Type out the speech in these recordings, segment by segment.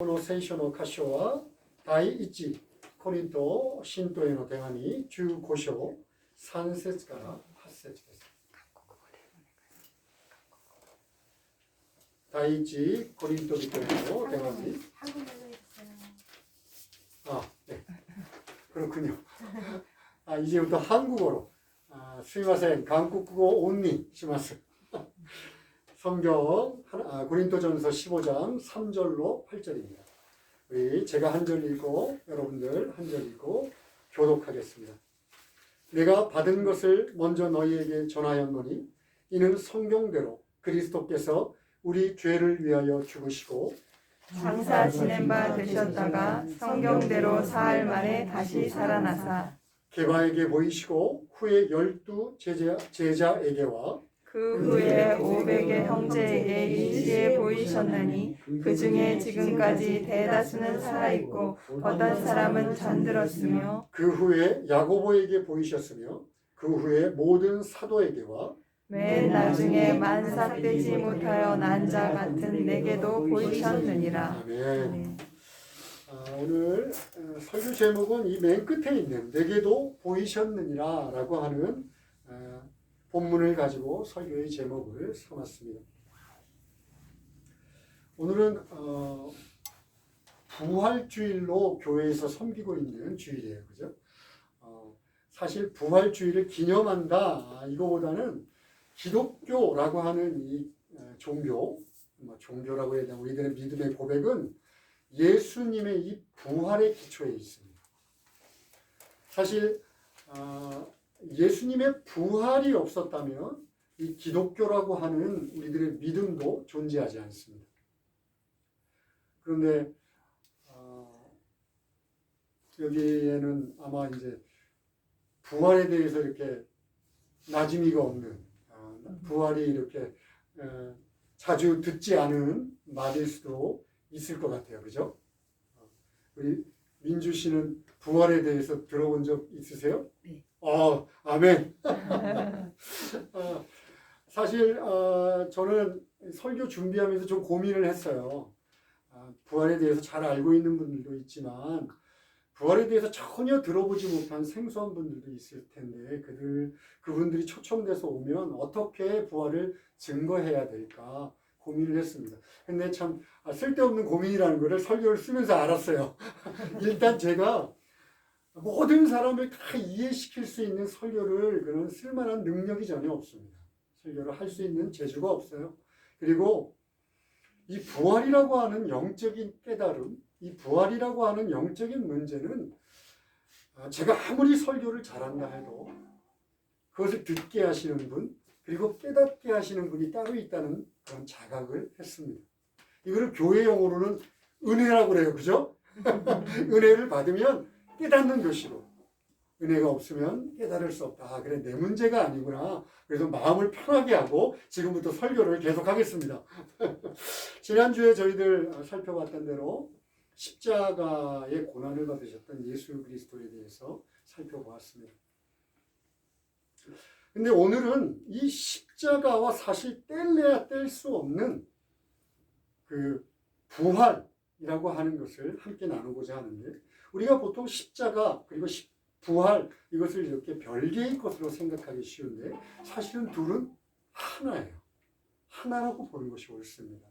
この聖書の箇所は第一コリント信徒への手紙15章3節から8節です。第一コリント人への手紙。네. 그렇군요. 이제부터 한국어로. すいません. 한국어 온리 시마스. 성경 고린도전서 15장 3절로 8절입니다. 제가 한 절 읽고 여러분들 한 절 읽고 교독하겠습니다. 내가 받은 것을 먼저 너희에게 전하였노니 이는 성경대로 그리스도께서 우리 죄를 위하여 죽으시고 장사 지낸 바 되셨다가 성경대로 사흘 만에 다시 살아나사 게바에게 보이시고 후에 12 제자에게와 그 후에 500의 형제에게 일시에 보이셨나니 그 중에 지금까지 대다수는 살아있고 어떤 사람은 잠들었으며 그 후에 야고보에게 보이셨으며 그 후에 모든 사도에게와 맨 나중에 만삭되지 못하여 난 자 같은 내게도 보이셨느니라. 아멘. 오늘 설교 제목은 이 맨 끝에 있는 내게도 보이셨느니라 라고 하는 본문을 가지고 설교의 제목을 삼았습니다. 오늘은 부활주일로 교회에서 섬기고 있는 주일이에요. 그죠? 사실 부활주일을 기념한다 이거보다는 기독교라고 하는 이 종교라고 해야 되나 우리들의 믿음의 고백은 예수님의 이 부활의 기초에 있습니다. 사실 예수님의 부활이 없었다면 이 기독교라고 하는 우리들의 믿음도 존재하지 않습니다. 그런데 여기에는 아마 이제 부활에 대해서 이렇게馴染미가 없는 부활이 이렇게 자주 듣지 않은 말일 수도 있을 것 같아요. 그죠? 우리 민주 씨는 부활에 대해서 들어본 적 있으세요? 네. 아멘. 사실 저는 설교 준비하면서 좀 고민을 했어요. 부활에 대해서 잘 알고 있는 분들도 있지만 부활에 대해서 전혀 들어보지 못한 생소한 분들도 있을 텐데 그분들이 초청돼서 오면 어떻게 부활을 증거해야 될까 고민을 했습니다. 근데 참 쓸데없는 고민이라는 것을 설교를 쓰면서 알았어요. 일단 제가 모든 사람을 다 이해시킬 수 있는 설교를 그런 쓸만한 능력이 전혀 없습니다. 설교를 할 수 있는 재주가 없어요. 그리고 이 부활이라고 하는 영적인 깨달음, 이 부활이라고 하는 영적인 문제는 제가 아무리 설교를 잘한다 해도 그것을 듣게 하시는 분, 그리고 깨닫게 하시는 분이 따로 있다는 그런 자각을 했습니다. 이거를 교회 용어로는 은혜라고 그래요. 그죠? 은혜를 받으면 깨닫는 것이고 은혜가 없으면 깨달을 수 없다. 그래 내 문제가 아니구나. 그래서 마음을 편하게 하고 지금부터 설교를 계속하겠습니다. 지난주에 저희들 살펴봤던 대로 십자가의 고난을 받으셨던 예수 그리스도에 대해서 살펴보았습니다. 근데 오늘은 이 십자가와 사실 뗄래야 뗄 수 없는 그 부활이라고 하는 것을 함께 나누고자 하는데 우리가 보통 십자가 그리고 부활 이것을 이렇게 별개의 것으로 생각하기 쉬운데 사실은 둘은 하나예요. 하나라고 보는 것이 옳습니다.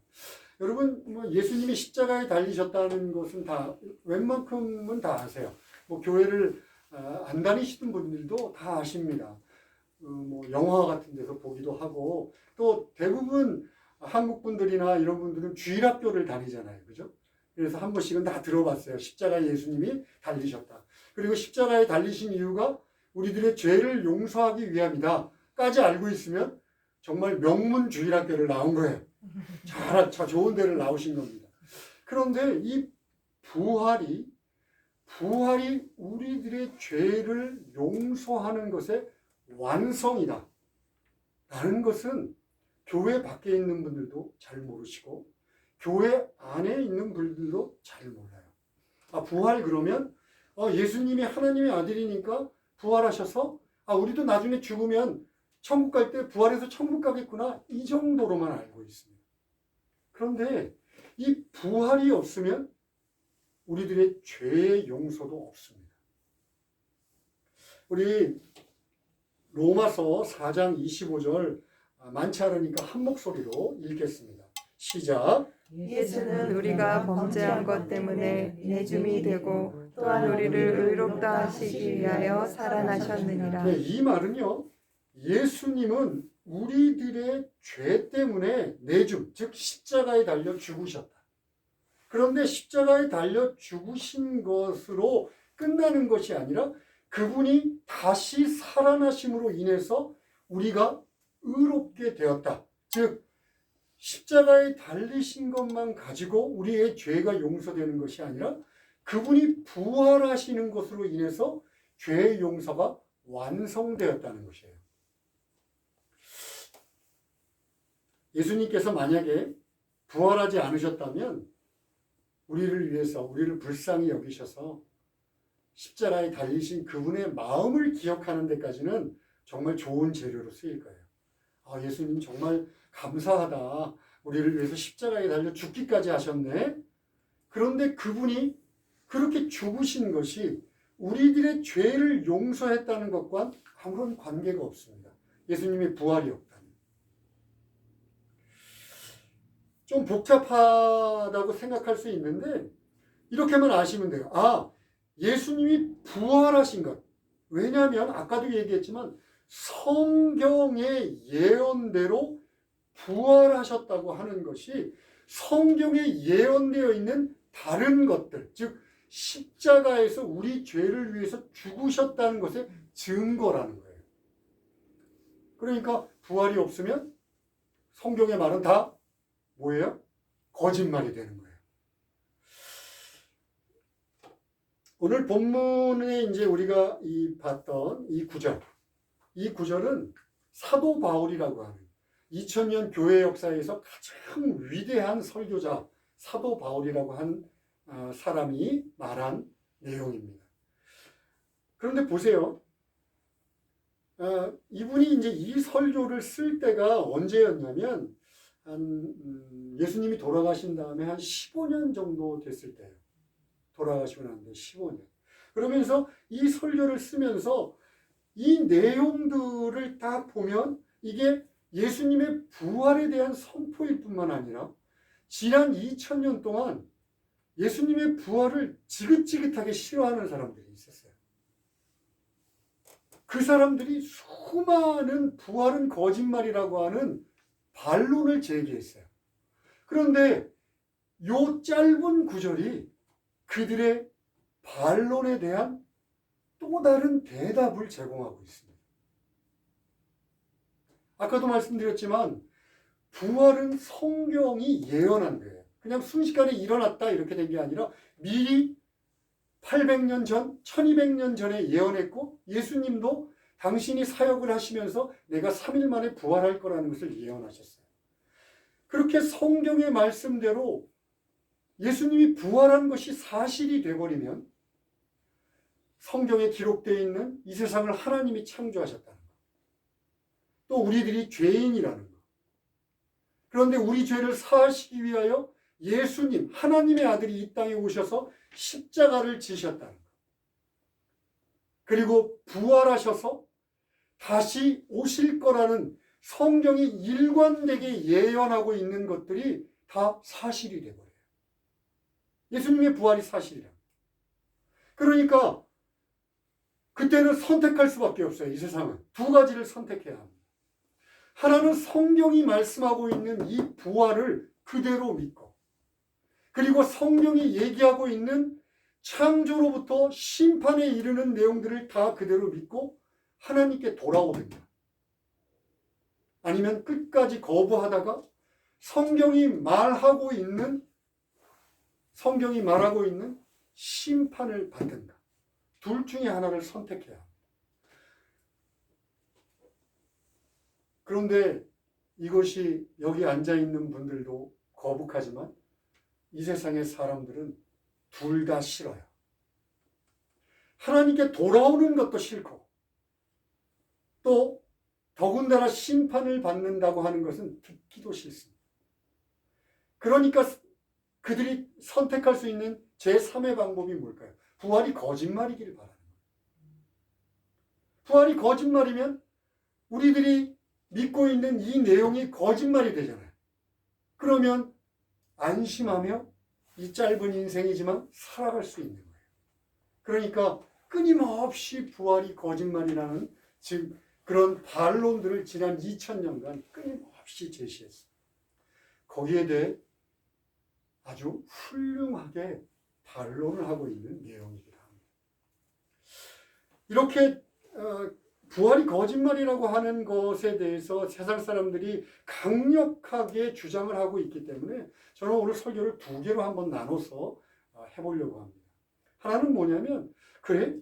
여러분 예수님이 십자가에 달리셨다는 것은 다 웬만큼은 다 아세요. 교회를 안 다니시던 분들도 다 아십니다. 영화 같은 데서 보기도 하고 또 대부분 한국 분들이나 이런 분들은 주일학교를 다니잖아요. 그죠? 그래서 한 번씩은 다 들어봤어요. 십자가에 예수님이 달리셨다. 그리고 십자가에 달리신 이유가 우리들의 죄를 용서하기 위함이다. 까지 알고 있으면 정말 명문 주일학교를 나온 거예요. 잘 좋은 데를 나오신 겁니다. 그런데 이 부활이 우리들의 죄를 용서하는 것의 완성이다. 라는 것은 교회 밖에 있는 분들도 잘 모르시고 교회 안에 있는 분들도 잘 몰라요. 부활 그러면 예수님이 하나님의 아들이니까 부활하셔서 우리도 나중에 죽으면 천국 갈 때 부활해서 천국 가겠구나 이 정도로만 알고 있습니다. 그런데 이 부활이 없으면 우리들의 죄의 용서도 없습니다. 우리 로마서 4장 25절 많지 않으니까 한 목소리로 읽겠습니다. 시작. 예수는 우리가 범죄한 것 때문에 내줌이 되고 또한 우리를 의롭다 하시기 위하여 살아나셨느니라. 네, 이 말은요, 예수님은 우리들의 죄 때문에 내줌, 즉 십자가에 달려 죽으셨다. 그런데 십자가에 달려 죽으신 것으로 끝나는 것이 아니라 그분이 다시 살아나심으로 인해서 우리가 의롭게 되었다. 즉 십자가에 달리신 것만 가지고 우리의 죄가 용서되는 것이 아니라 그분이 부활하시는 것으로 인해서 죄의 용서가 완성되었다는 것이에요. 예수님께서 만약에 부활하지 않으셨다면 우리를 위해서, 우리를 불쌍히 여기셔서 십자가에 달리신 그분의 마음을 기억하는 데까지는 정말 좋은 재료로 쓰일 거예요. 아, 예수님 정말 감사하다. 우리를 위해서 십자가에 달려 죽기까지 하셨네. 그런데 그분이 그렇게 죽으신 것이 우리들의 죄를 용서했다는 것과 아무런 관계가 없습니다. 예수님의 부활이 없다면. 좀 복잡하다고 생각할 수 있는데 이렇게만 아시면 돼요. 아, 예수님이 부활하신 것. 왜냐하면 아까도 얘기했지만 성경의 예언대로 부활하셨다고 하는 것이 성경에 예언되어 있는 다른 것들, 즉 십자가에서 우리 죄를 위해서 죽으셨다는 것의 증거라는 거예요. 그러니까 부활이 없으면 성경의 말은 다 뭐예요? 거짓말이 되는 거예요. 오늘 본문에 이제 우리가 봤던 이 구절은 사도 바울이라고 하는 2000년 교회 역사에서 가장 위대한 설교자 사도 바울이라고 한 사람이 말한 내용입니다. 그런데 보세요. 이분이 이제 이 설교를 쓸 때가 언제였냐면 예수님이 돌아가신 다음에 한 15년 정도 됐을 때예요. 돌아가시고 난 뒤에 15년. 그러면서 이 설교를 쓰면서 이 내용들을 딱 보면 이게 예수님의 부활에 대한 선포일 뿐만 아니라 지난 2000년 동안 예수님의 부활을 지긋지긋하게 싫어하는 사람들이 있었어요. 그 사람들이 수많은 부활은 거짓말이라고 하는 반론을 제기했어요. 그런데 요 짧은 구절이 그들의 반론에 대한 또 다른 대답을 제공하고 있습니다. 아까도 말씀드렸지만 부활은 성경이 예언한 거예요. 그냥 순식간에 일어났다 이렇게 된 게 아니라 미리 800년 전, 1200년 전에 예언했고 예수님도 당신이 사역을 하시면서 내가 3일 만에 부활할 거라는 것을 예언하셨어요. 그렇게 성경의 말씀대로 예수님이 부활한 것이 사실이 되어버리면 성경에 기록되어 있는 이 세상을 하나님이 창조하셨다는 것. 또 우리들이 죄인이라는 것. 그런데 우리 죄를 사하시기 위하여 예수님, 하나님의 아들이 이 땅에 오셔서 십자가를 지셨다는 것. 그리고 부활하셔서 다시 오실 거라는 성경이 일관되게 예언하고 있는 것들이 다 사실이 되어버려요. 예수님의 부활이 사실이라. 그러니까 그때는 선택할 수밖에 없어요. 이 세상은. 두 가지를 선택해야 합니다. 하나는 성경이 말씀하고 있는 이 부활을 그대로 믿고 그리고 성경이 얘기하고 있는 창조로부터 심판에 이르는 내용들을 다 그대로 믿고 하나님께 돌아오든가 아니면 끝까지 거부하다가 성경이 말하고 있는 심판을 받든가 둘 중에 하나를 선택해야 합니다. 그런데 이것이 여기 앉아있는 분들도 거북하지만 이 세상의 사람들은 둘 다 싫어요. 하나님께 돌아오는 것도 싫고 또 더군다나 심판을 받는다고 하는 것은 듣기도 싫습니다. 그러니까 그들이 선택할 수 있는 제3의 방법이 뭘까요? 부활이 거짓말이기를 바라는 거예요. 부활이 거짓말이면 우리들이 믿고 있는 이 내용이 거짓말이 되잖아요. 그러면 안심하며 이 짧은 인생이지만 살아갈 수 있는 거예요. 그러니까 끊임없이 부활이 거짓말이라는 즉 그런 반론들을 지난 2000년간 끊임없이 제시했어요. 거기에 대해 아주 훌륭하게 반론을 하고 있는 내용이기도 합니다. 이렇게 부활이 거짓말이라고 하는 것에 대해서 세상 사람들이 강력하게 주장을 하고 있기 때문에 저는 오늘 설교를 두 개로 한번 나눠서 해보려고 합니다. 하나는 뭐냐면 그래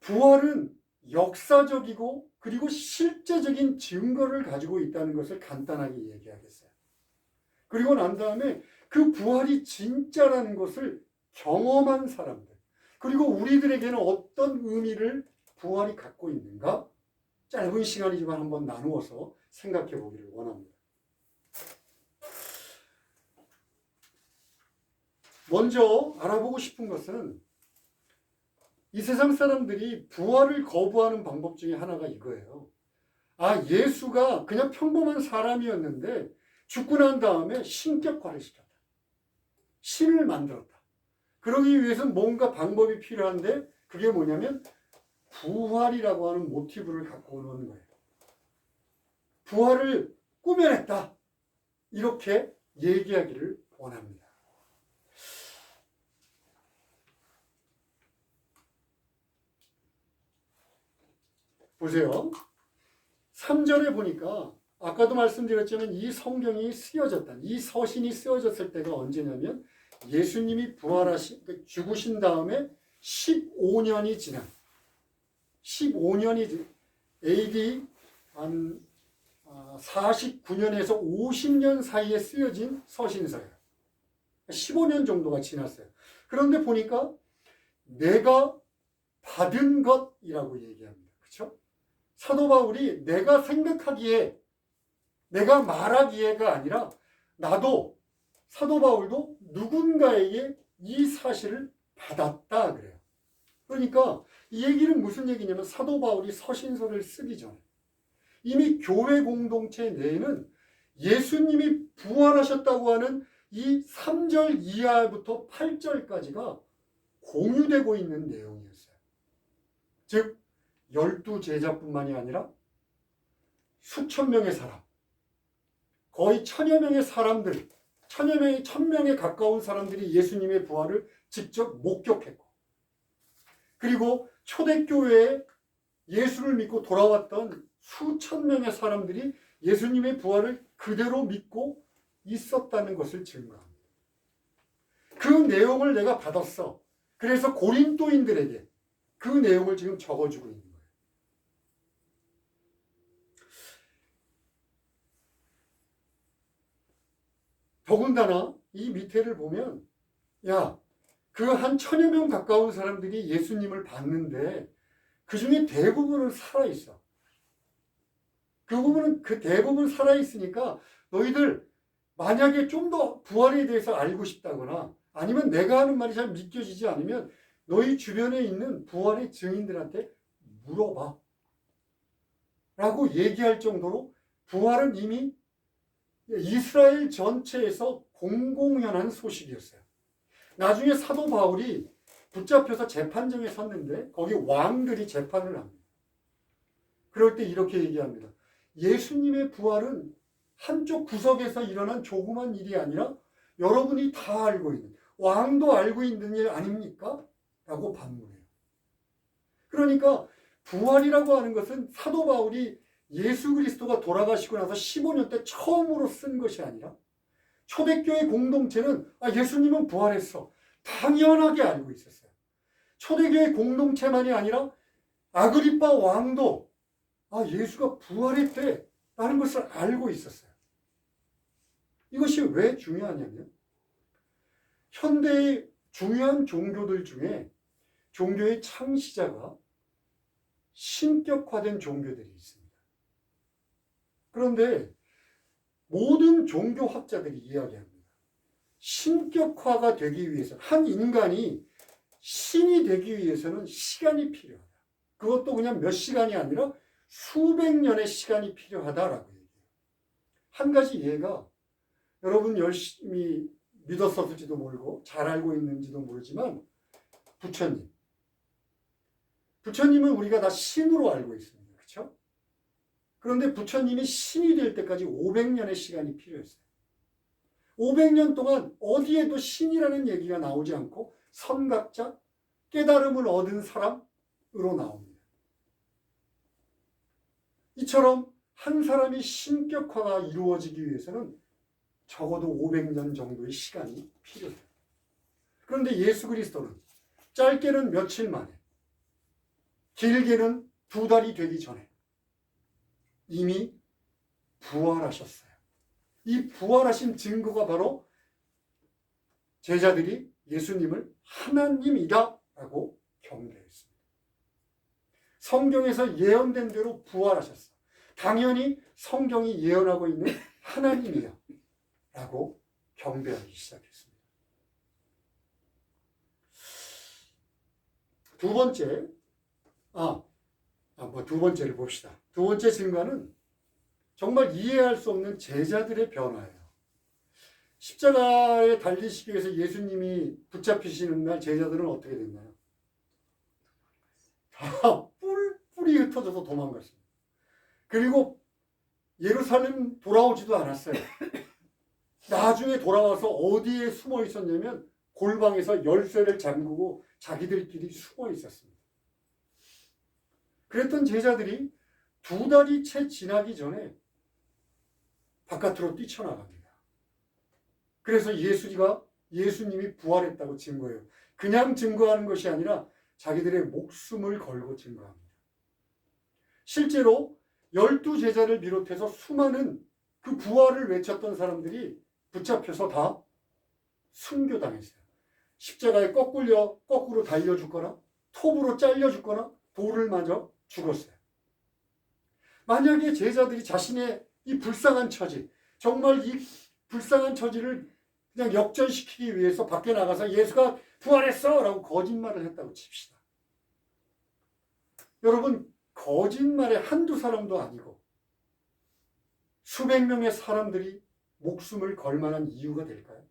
부활은 역사적이고 그리고 실제적인 증거를 가지고 있다는 것을 간단하게 얘기하겠어요. 그리고 난 다음에 그 부활이 진짜라는 것을 경험한 사람들 그리고 우리들에게는 어떤 의미를 부활이 갖고 있는가 짧은 시간이지만 한번 나누어서 생각해 보기를 원합니다. 먼저 알아보고 싶은 것은 이 세상 사람들이 부활을 거부하는 방법 중에 하나가 이거예요. 아, 예수가 그냥 평범한 사람이었는데 죽고 난 다음에 신격화를 시켰다. 신을 만들었다. 그러기 위해서는 뭔가 방법이 필요한데 그게 뭐냐면 부활이라고 하는 모티브를 갖고 오는 거예요. 부활을 꾸며냈다. 이렇게 얘기하기를 원합니다. 보세요. 3절에 보니까 아까도 말씀드렸지만 이 성경이 쓰여졌다. 이 서신이 쓰여졌을 때가 언제냐면 예수님이 죽으신 다음에 15년이 지난 15년이 AD 한 49년에서 50년 사이에 쓰여진 서신서예요. 15년 정도가 지났어요. 그런데 보니까 내가 받은 것이라고 얘기합니다. 그렇죠? 사도 바울이 내가 생각하기에 내가 말하기에가 아니라 나도 사도 바울도 누군가에게 이 사실을 받았다 그래요. 그러니까 이 얘기는 무슨 얘기냐면 사도 바울이 서신서를 쓰기 전에 이미 교회 공동체 내에는 예수님이 부활하셨다고 하는 이 3절 이하부터 8절까지가 공유되고 있는 내용이었어요. 즉 12제자뿐만이 아니라 수천 명의 사람, 거의 1000여 명의 사람들, 1000명에 가까운 사람들이 예수님의 부활을 직접 목격했고 그리고 초대교회에 예수를 믿고 돌아왔던 수천 명의 사람들이 예수님의 부활을 그대로 믿고 있었다는 것을 증거합니다. 그 내용을 내가 받았어. 그래서 고린도인들에게 그 내용을 지금 적어주고 있는 거예요. 더군다나 이 밑에를 보면 야, 그 한 1000여 명 가까운 사람들이 예수님을 봤는데 그 중에 대부분은 살아있어. 그 대부분 살아있으니까 너희들 만약에 좀 더 부활에 대해서 알고 싶다거나 아니면 내가 하는 말이 잘 믿겨지지 않으면 너희 주변에 있는 부활의 증인들한테 물어봐. 라고 얘기할 정도로 부활은 이미 이스라엘 전체에서 공공연한 소식이었어요. 나중에 사도 바울이 붙잡혀서 재판정에 섰는데 거기 왕들이 재판을 합니다. 그럴 때 이렇게 얘기합니다. 예수님의 부활은 한쪽 구석에서 일어난 조그만 일이 아니라 여러분이 다 알고 있는 왕도 알고 있는 일 아닙니까? 라고 반문해요. 그러니까 부활이라고 하는 것은 사도 바울이 예수 그리스도가 돌아가시고 나서 15년 때 처음으로 쓴 것이 아니라 초대교회 공동체는 예수님은 부활했어. 당연하게 알고 있었어요. 초대교회 공동체만이 아니라 아그리빠 왕도 예수가 부활했대 라는 것을 알고 있었어요. 이것이 왜 중요하냐면 현대의 중요한 종교들 중에 종교의 창시자가 신격화된 종교들이 있습니다. 그런데 모든 종교학자들이 이야기합니다. 신격화가 되기 위해서, 한 인간이 신이 되기 위해서는 시간이 필요하다. 그것도 그냥 몇 시간이 아니라 수백 년의 시간이 필요하다라고 얘기해요. 한 가지 예가, 여러분 열심히 믿었었을지도 모르고 잘 알고 있는지도 모르지만 부처님. 부처님은 우리가 다 신으로 알고 있습니다. 그렇죠? 그런데 부처님이 신이 될 때까지 500년의 시간이 필요했어요. 500년 동안 어디에도 신이라는 얘기가 나오지 않고 선각자, 깨달음을 얻은 사람으로 나옵니다. 이처럼 한 사람이 신격화가 이루어지기 위해서는 적어도 500년 정도의 시간이 필요해요. 그런데 예수 그리스도는 짧게는 며칠 만에, 길게는 2달이 되기 전에 이미 부활하셨어요. 이 부활하신 증거가 바로 제자들이 예수님을 하나님이다 라고 경배했습니다. 성경에서 예언된 대로 부활하셨어. 당연히 성경이 예언하고 있는 하나님이야 라고 경배하기 시작했습니다. 두 번째를 봅시다. 두 번째 증거는 정말 이해할 수 없는 제자들의 변화예요. 십자가에 달리시기 위해서 예수님이 붙잡히시는 날 제자들은 어떻게 됐나요? 다 뿔뿔이 흩어져서 도망갔습니다. 그리고 예루살렘 돌아오지도 않았어요. 나중에 돌아와서 어디에 숨어 있었냐면 골방에서 열쇠를 잠그고 자기들끼리 숨어 있었습니다. 그랬던 제자들이 2달이 채 지나기 전에 바깥으로 뛰쳐나갑니다. 그래서 예수님이 부활했다고 증거해요. 그냥 증거하는 것이 아니라 자기들의 목숨을 걸고 증거합니다. 실제로 12제자를 비롯해서 수많은 그 부활을 외쳤던 사람들이 붙잡혀서 다 순교당했어요. 십자가에 거꾸로 달려 죽거나 톱으로 잘려 죽거나 돌을 맞아 죽었어요. 만약에 제자들이 자신의 이 불쌍한 처지, 정말 이 불쌍한 처지를 그냥 역전시키기 위해서 밖에 나가서 예수가 부활했어! 라고 거짓말을 했다고 칩시다. 여러분, 거짓말에 한두 사람도 아니고 수백 명의 사람들이 목숨을 걸 만한 이유가 될까요?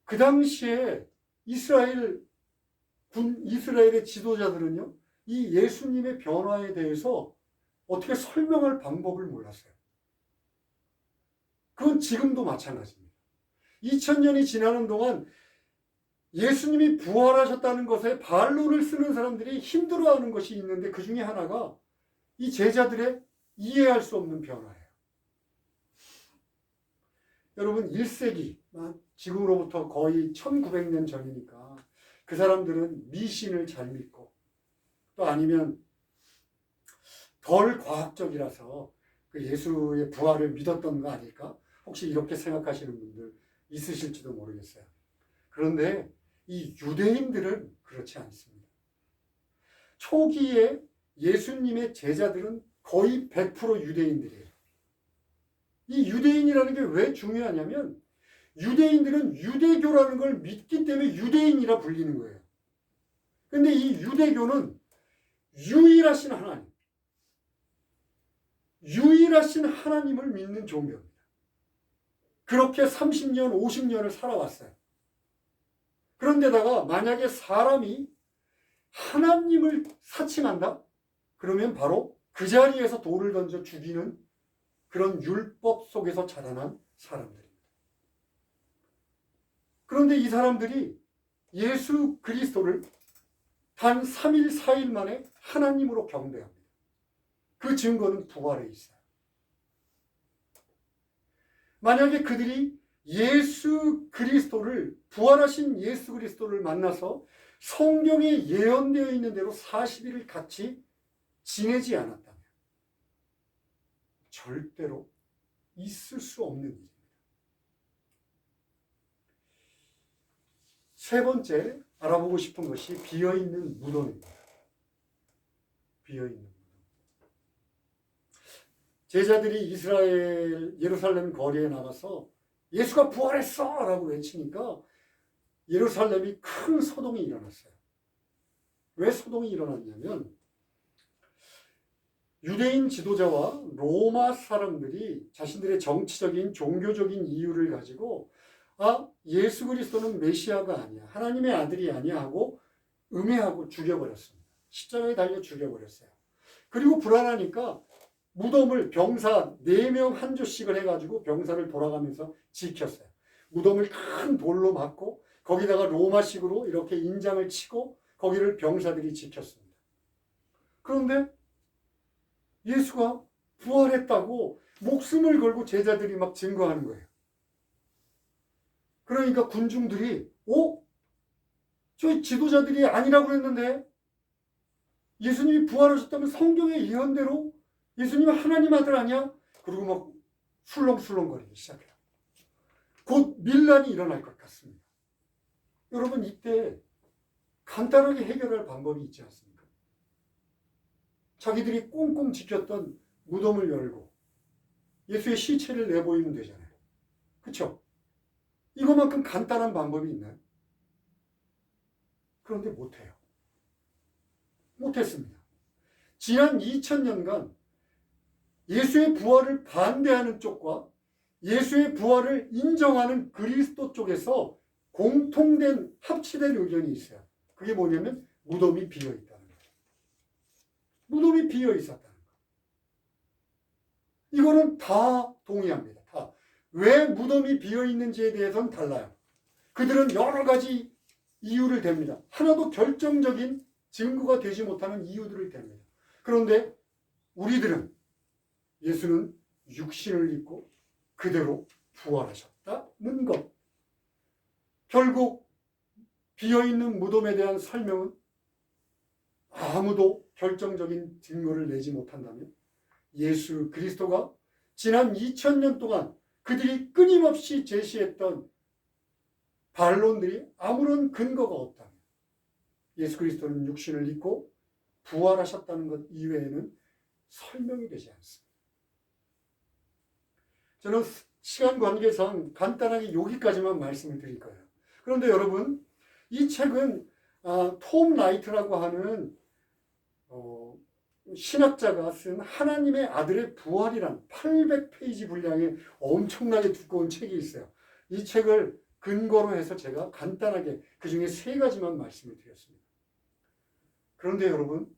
그 당시에 이스라엘의 지도자들은요, 이 예수님의 변화에 대해서 어떻게 설명할 방법을 몰랐어요. 그건 지금도 마찬가지입니다. 2000년이 지나는 동안 예수님이 부활하셨다는 것에 반론을 쓰는 사람들이 힘들어하는 것이 있는데 그 중에 하나가 이 제자들의 이해할 수 없는 변화예요. 여러분 1세기, 지금으로부터 거의 1900년 전이니까 그 사람들은 미신을 잘 믿고 또 아니면 덜 과학적이라서 그 예수의 부활을 믿었던 거 아닐까? 혹시 이렇게 생각하시는 분들 있으실지도 모르겠어요. 그런데 이 유대인들은 그렇지 않습니다. 초기에 예수님의 제자들은 거의 100% 유대인들이에요. 이 유대인이라는 게 왜 중요하냐면 유대인들은 유대교라는 걸 믿기 때문에 유대인이라 불리는 거예요. 근데 이 유대교는 유일하신 하나님을 믿는 종교입니다. 그렇게 30년, 50년을 살아왔어요. 그런데다가 만약에 사람이 하나님을 사칭한다? 그러면 바로 그 자리에서 돌을 던져 죽이는 그런 율법 속에서 자라난 사람들입니다. 그런데 이 사람들이 예수 그리스도를 단 3일, 4일 만에 하나님으로 경배합니다. 그 증거는 부활에 있어요. 만약에 그들이 부활하신 예수 그리스도를 만나서 성경에 예언되어 있는 대로 40일을 같이 지내지 않았다면 절대로 있을 수 없는 일입니다. 세 번째 알아보고 싶은 것이 비어있는 무덤입니다. 비어있는 무덤. 제자들이 이스라엘 예루살렘 거리에 나가서 예수가 부활했어! 라고 외치니까 예루살렘이 큰 소동이 일어났어요. 왜 소동이 일어났냐면 유대인 지도자와 로마 사람들이 자신들의 정치적인 종교적인 이유를 가지고 예수 그리스도는 메시아가 아니야, 하나님의 아들이 아니야 하고 음해하고 죽여버렸습니다. 십자가에 달려 죽여버렸어요. 그리고 불안하니까 무덤을 병사 4명 한 조씩을 해가지고 병사를 돌아가면서 지켰어요. 무덤을 큰 돌로 막고 거기다가 로마식으로 이렇게 인장을 치고 거기를 병사들이 지켰습니다. 그런데 예수가 부활했다고 목숨을 걸고 제자들이 막 증거하는 거예요. 그러니까 군중들이 저 지도자들이 아니라고 그랬는데 예수님이 부활하셨다면 성경의 예언대로 예수님은 하나님 아들 아니야? 그리고 막 술렁술렁거리기 시작해요. 곧 밀란이 일어날 것 같습니다. 여러분, 이때 간단하게 해결할 방법이 있지 않습니까? 자기들이 꽁꽁 지켰던 무덤을 열고 예수의 시체를 내보이면 되잖아요. 그렇죠? 이거만큼 간단한 방법이 있나요? 그런데 못해요. 못했습니다. 지난 2000년간 예수의 부활을 반대하는 쪽과 예수의 부활을 인정하는 그리스도 쪽에서 공통된 합치된 의견이 있어요. 그게 뭐냐면 무덤이 비어있다는 거예요. 무덤이 비어있었다는 거예요. 이거는 다 동의합니다. 다. 왜 무덤이 비어있는지에 대해서는 달라요. 그들은 여러 가지 이유를 댑니다. 하나도 결정적인 증거가 되지 못하는 이유들을 댑니다. 그런데 우리들은 예수는 육신을 입고 그대로 부활하셨다는 것. 결국 비어있는 무덤에 대한 설명은 아무도 결정적인 증거를 내지 못한다면 예수 그리스도가 지난 2000년 동안 그들이 끊임없이 제시했던 반론들이 아무런 근거가 없다면 예수 그리스도는 육신을 입고 부활하셨다는 것 이외에는 설명이 되지 않습니다. 저는 시간 관계상 간단하게 여기까지만 말씀을 드릴 거예요. 그런데 여러분, 이 책은 톰 라이트라고 하는 신학자가 쓴 하나님의 아들의 부활이란 800페이지 분량의 엄청나게 두꺼운 책이 있어요. 이 책을 근거로 해서 제가 간단하게 그 중에 3가지만 말씀을 드렸습니다. 그런데 여러분,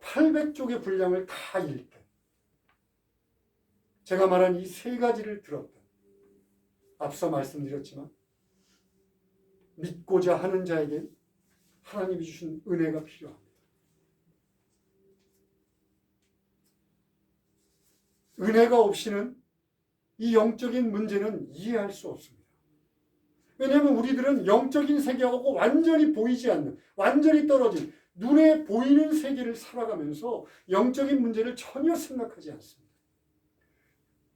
800쪽의 분량을 다 읽게 제가 말한 이 3가지를 들었다. 앞서 말씀드렸지만 믿고자 하는 자에게 하나님이 주신 은혜가 필요합니다. 은혜가 없이는 이 영적인 문제는 이해할 수 없습니다. 왜냐하면 우리들은 영적인 세계하고 완전히 보이지 않는, 완전히 떨어진 눈에 보이는 세계를 살아가면서 영적인 문제를 전혀 생각하지 않습니다.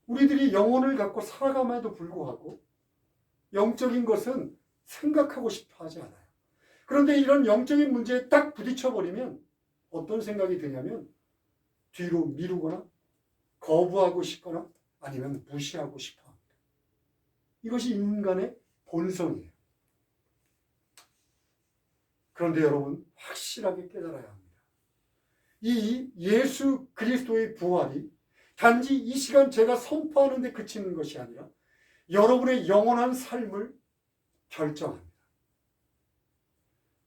우리들이 영혼을 갖고 살아감에도 불구하고 영적인 것은 생각하고 싶어 하지 않아요. 그런데 이런 영적인 문제에 딱 부딪혀버리면 어떤 생각이 드냐면 뒤로 미루거나 거부하고 싶거나 아니면 무시하고 싶어 합니다. 이것이 인간의 본성이에요. 그런데 여러분, 확실하게 깨달아야 합니다. 이 예수 그리스도의 부활이 단지 이 시간 제가 선포하는 데 그치는 것이 아니라 여러분의 영원한 삶을 결정합니다.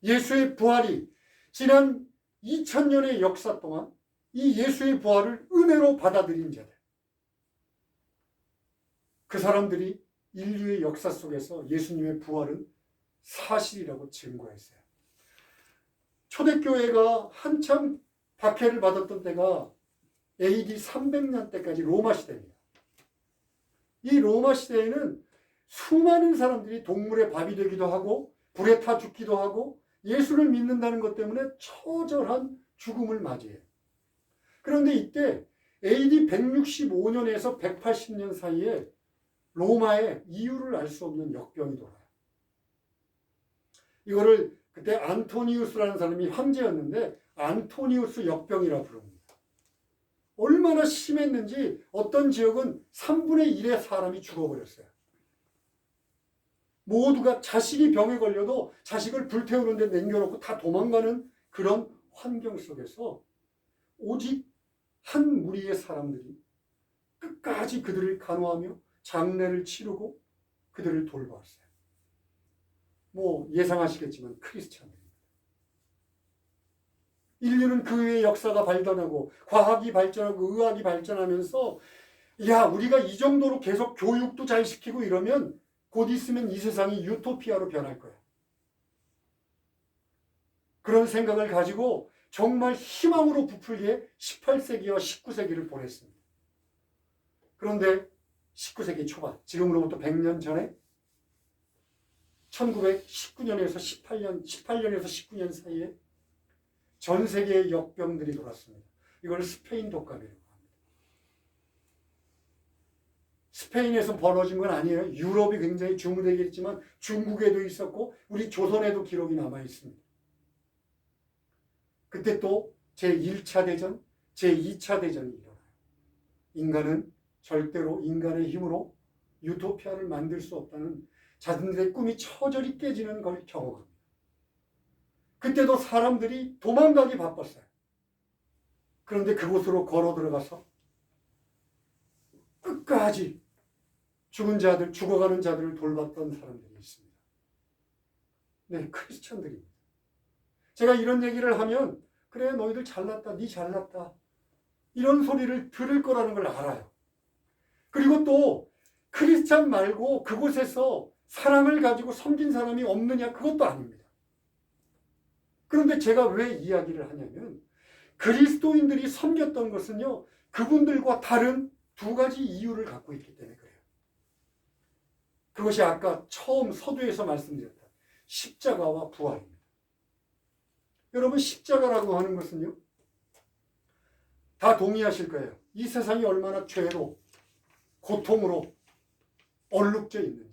예수의 부활이 지난 2000년의 역사 동안 이 예수의 부활을 은혜로 받아들인 자들, 그 사람들이 인류의 역사 속에서 예수님의 부활은 사실이라고 증거했어요. 초대교회가 한참 박해를 받았던 때가 AD 300년 때까지 로마 시대입니다. 이 로마 시대에는 수많은 사람들이 동물의 밥이 되기도 하고 불에 타 죽기도 하고 예수를 믿는다는 것 때문에 처절한 죽음을 맞이해요. 그런데 이때 AD 165년에서 180년 사이에 로마에 이유를 알 수 없는 역병이 돌아요. 이거를 그때 안토니우스라는 사람이 황제였는데 안토니우스 역병이라 부릅니다. 얼마나 심했는지 어떤 지역은 3분의 1의 사람이 죽어버렸어요. 모두가 자식이 병에 걸려도 자식을 불태우는 데 남겨놓고 다 도망가는 그런 환경 속에서 오직 한 무리의 사람들이 끝까지 그들을 간호하며 장례를 치르고 그들을 돌보았어요. 뭐 예상하시겠지만 크리스찬들입니다. 인류는 그 후에 역사가 발전하고 과학이 발전하고 의학이 발전하면서 야, 우리가 이 정도로 계속 교육도 잘 시키고 이러면 곧 있으면 이 세상이 유토피아로 변할 거야. 그런 생각을 가지고 정말 희망으로 부풀게 18세기와 19세기를 보냈습니다. 그런데 19세기 초반, 지금으로부터 100년 전에 1919년에서 18년에서 19년 사이에 전 세계의 역병들이 돌았습니다. 이걸 스페인 독감이라고 합니다. 스페인에서 벌어진 건 아니에요. 유럽이 굉장히 중대했지만 중국에도 있었고 우리 조선에도 기록이 남아 있습니다. 그때 또 제1차 대전, 제2차 대전이 일어나요. 인간은 절대로 인간의 힘으로 유토피아를 만들 수 없다는 자신들의 꿈이 처절히 깨지는 걸 경험합니다. 그때도 사람들이 도망가기 바빴어요. 그런데 그곳으로 걸어 들어가서 끝까지 죽어가는 자들을 돌봤던 사람들이 있습니다. 네, 크리스천들입니다. 제가 이런 얘기를 하면 그래, 너희들 잘났다, 네 잘났다 이런 소리를 들을 거라는 걸 알아요. 그리고 또 크리스찬 말고 그곳에서 사랑을 가지고 섬긴 사람이 없느냐, 그것도 아닙니다. 그런데 제가 왜 이야기를 하냐면 그리스도인들이 섬겼던 것은요, 그분들과 다른 두 가지 이유를 갖고 있기 때문에 그래요. 그것이 아까 처음 서두에서 말씀드렸던 십자가와 부활입니다. 여러분, 십자가라고 하는 것은요, 다 동의하실 거예요. 이 세상이 얼마나 죄로 고통으로 얼룩져 있는지,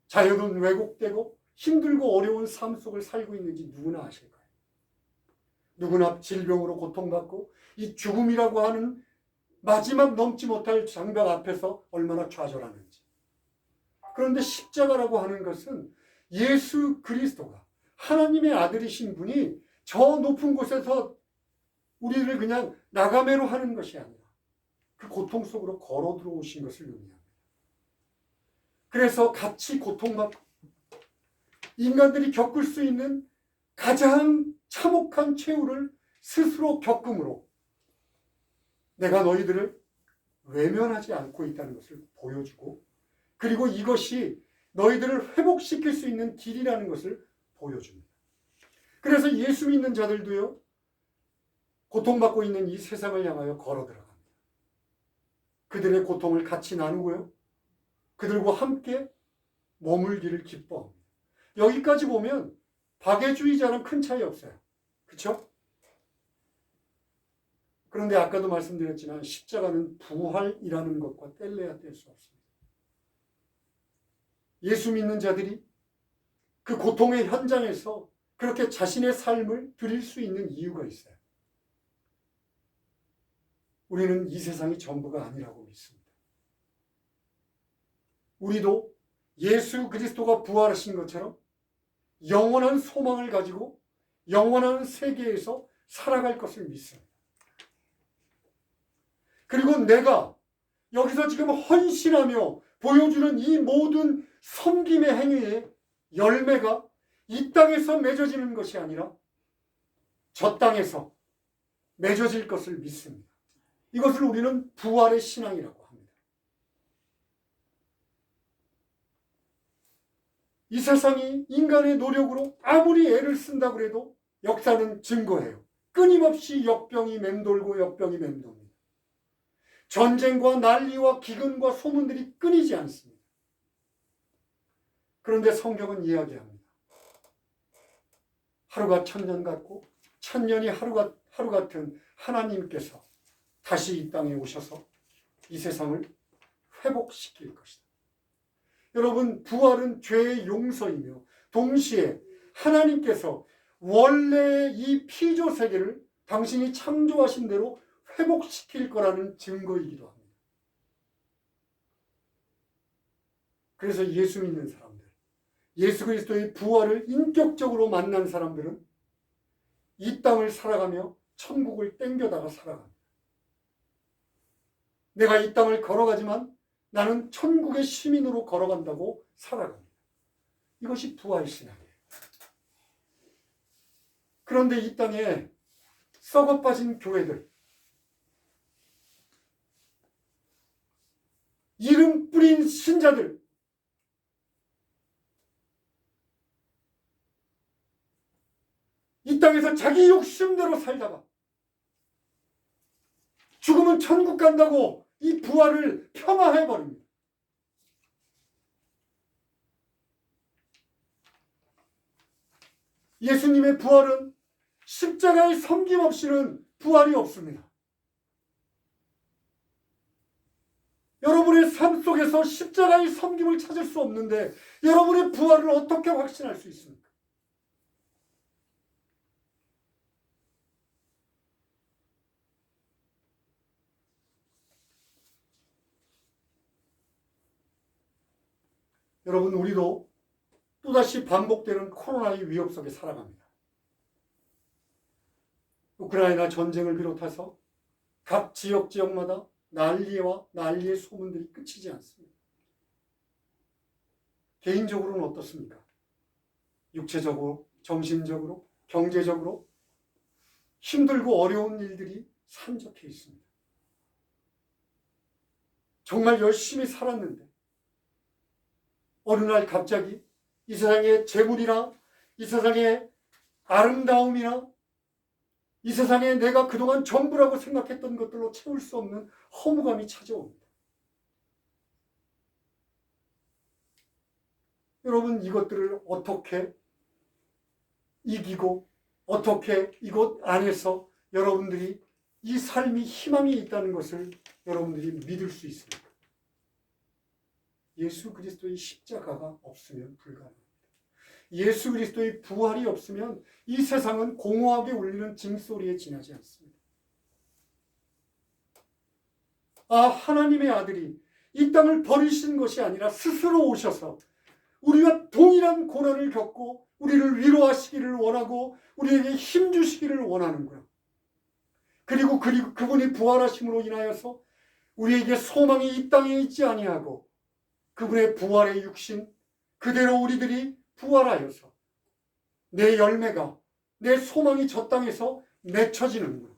자연은 왜곡되고 힘들고 어려운 삶 속을 살고 있는지 누구나 아실 거예요. 누구나 질병으로 고통받고 이 죽음이라고 하는 마지막 넘지 못할 장벽 앞에서 얼마나 좌절하는지. 그런데 십자가라고 하는 것은 예수 그리스도가 하나님의 아들이신 분이 저 높은 곳에서 우리를 그냥 나가매로 하는 것이 아니라 그 고통 속으로 걸어 들어오신 것을 의미합니다. 그래서 같이 고통받고 인간들이 겪을 수 있는 가장 참혹한 최후를 스스로 겪음으로 내가 너희들을 외면하지 않고 있다는 것을 보여주고, 그리고 이것이 너희들을 회복시킬 수 있는 길이라는 것을 보여줍니다. 그래서 예수 믿는 자들도요, 고통받고 있는 이 세상을 향하여 걸어 들어갑니다. 그들의 고통을 같이 나누고요, 그들과 함께 머물기를 기뻐합니다. 여기까지 보면 박애주의자는 큰 차이 없어요. 그렇죠? 그런데 아까도 말씀드렸지만 십자가는 부활이라는 것과 뗄래야 뗄 수 없습니다. 예수 믿는 자들이 그 고통의 현장에서 그렇게 자신의 삶을 드릴 수 있는 이유가 있어요. 우리는 이 세상이 전부가 아니라고 믿습니다. 우리도 예수 그리스도가 부활하신 것처럼 영원한 소망을 가지고 영원한 세계에서 살아갈 것을 믿습니다. 그리고 내가 여기서 지금 헌신하며 보여주는 이 모든 섬김의 행위의 열매가 이 땅에서 맺어지는 것이 아니라 저 땅에서 맺어질 것을 믿습니다. 이것을 우리는 부활의 신앙이라고 합니다. 이 세상이 인간의 노력으로 아무리 애를 쓴다고 해도 역사는 증거해요. 끊임없이 역병이 맴돌고 역병이 맴돕니다. 전쟁과 난리와 기근과 소문들이 끊이지 않습니다. 그런데 성경은 이야기합니다. 하루가 천년 같고 천년이 하루 같은 하나님께서 다시 이 땅에 오셔서 이 세상을 회복시킬 것이다. 여러분, 부활은 죄의 용서이며 동시에 하나님께서 원래 이 피조 세계를 당신이 창조하신 대로 회복시킬 거라는 증거이기도 합니다. 그래서 예수 믿는 사람들, 예수 그리스도의 부활을 인격적으로 만난 사람들은 이 땅을 살아가며 천국을 땡겨다가 살아갑니다. 내가 이 땅을 걸어가지만 나는 천국의 시민으로 걸어간다고 살아갑니다. 이것이 부활신앙이에요. 그런데 이 땅에 썩어 빠진 교회들, 이름 뿌린 신자들, 이 땅에서 자기 욕심대로 살다가 죽으면 천국 간다고 이 부활을 폄하해버립니다. 예수님의 부활은 십자가의 섬김 없이는 부활이 없습니다. 여러분의 삶 속에서 십자가의 섬김을 찾을 수 없는데 여러분의 부활을 어떻게 확신할 수 있습니까? 여러분, 우리도 또다시 반복되는 코로나의 위협 속에 살아갑니다. 우크라이나 전쟁을 비롯해서 각 지역마다 난리의 소문들이 끝이지 않습니다. 개인적으로는 어떻습니까? 육체적으로, 정신적으로, 경제적으로 힘들고 어려운 일들이 산적해 있습니다. 정말 열심히 살았는데 어느 날 갑자기 이 세상의 재물이나 이 세상의 아름다움이나 이 세상에 내가 그동안 전부라고 생각했던 것들로 채울 수 없는 허무감이 찾아옵니다. 여러분, 이것들을 어떻게 이기고 어떻게 이것 안에서 여러분들이 이 삶이 희망이 있다는 것을 여러분들이 믿을 수 있습니까? 예수 그리스도의 십자가가 없으면 불가능합니다. 예수 그리스도의 부활이 없으면 이 세상은 공허하게 울리는 징소리에 지나지 않습니다. 하나님의 아들이 이 땅을 버리신 것이 아니라 스스로 오셔서 우리와 동일한 고난을 겪고 우리를 위로하시기를 원하고 우리에게 힘 주시기를 원하는 거야. 그리고 그분이 부활하심으로 인하여서 우리에게 소망이 이 땅에 있지 아니하고 그분의 부활의 육신 그대로 우리들이 부활하여서 내 열매가, 내 소망이 저 땅에서 맺혀지는 거야.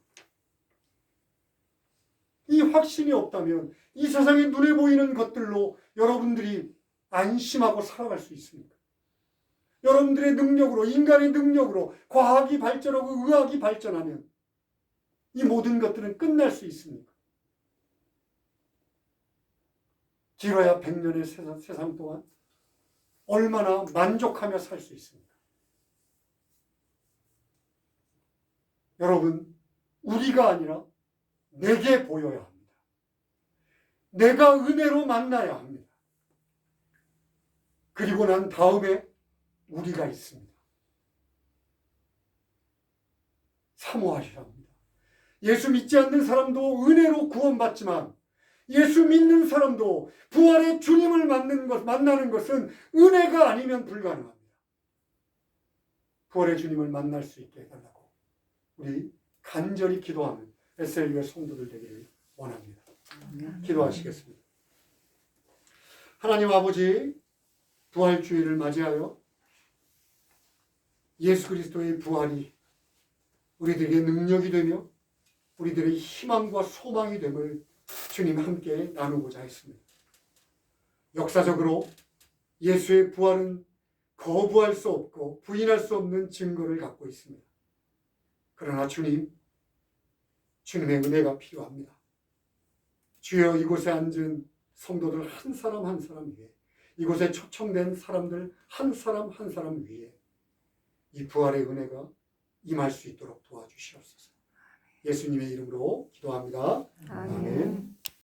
이 확신이 없다면 이 세상에 눈에 보이는 것들로 여러분들이 안심하고 살아갈 수 있습니까? 여러분들의 능력으로, 인간의 능력으로 과학이 발전하고 의학이 발전하면 이 모든 것들은 끝날 수 있습니까? 길어야 100년의 세상 동안 얼마나 만족하며 살 수 있습니까? 여러분, 우리가 아니라 내게 보여야 합니다. 내가 은혜로 만나야 합니다. 그리고 난 다음에 우리가 있습니다. 사모하셔야 합니다. 예수 믿지 않는 사람도 은혜로 구원받지만 예수 믿는 사람도 부활의 주님을 만나는 것은 은혜가 아니면 불가능합니다. 부활의 주님을 만날 수 있게 해달라고 우리 간절히 기도하는 SLU의 성도들 되기를 원합니다. 기도하시겠습니다. 하나님 아버지, 부활주의를 맞이하여 예수 그리스도의 부활이 우리들에게 능력이 되며 우리들의 희망과 소망이 됨을 주님 함께 나누고자 했습니다. 역사적으로 예수의 부활은 거부할 수 없고 부인할 수 없는 증거를 갖고 있습니다. 그러나 주님의 은혜가 필요합니다. 주여, 이곳에 앉은 성도들 한 사람 한 사람 위에, 이곳에 초청된 사람들 한 사람 한 사람 위에 이 부활의 은혜가 임할 수 있도록 도와주시옵소서. 예수님의 이름으로 기도합니다. 아멘.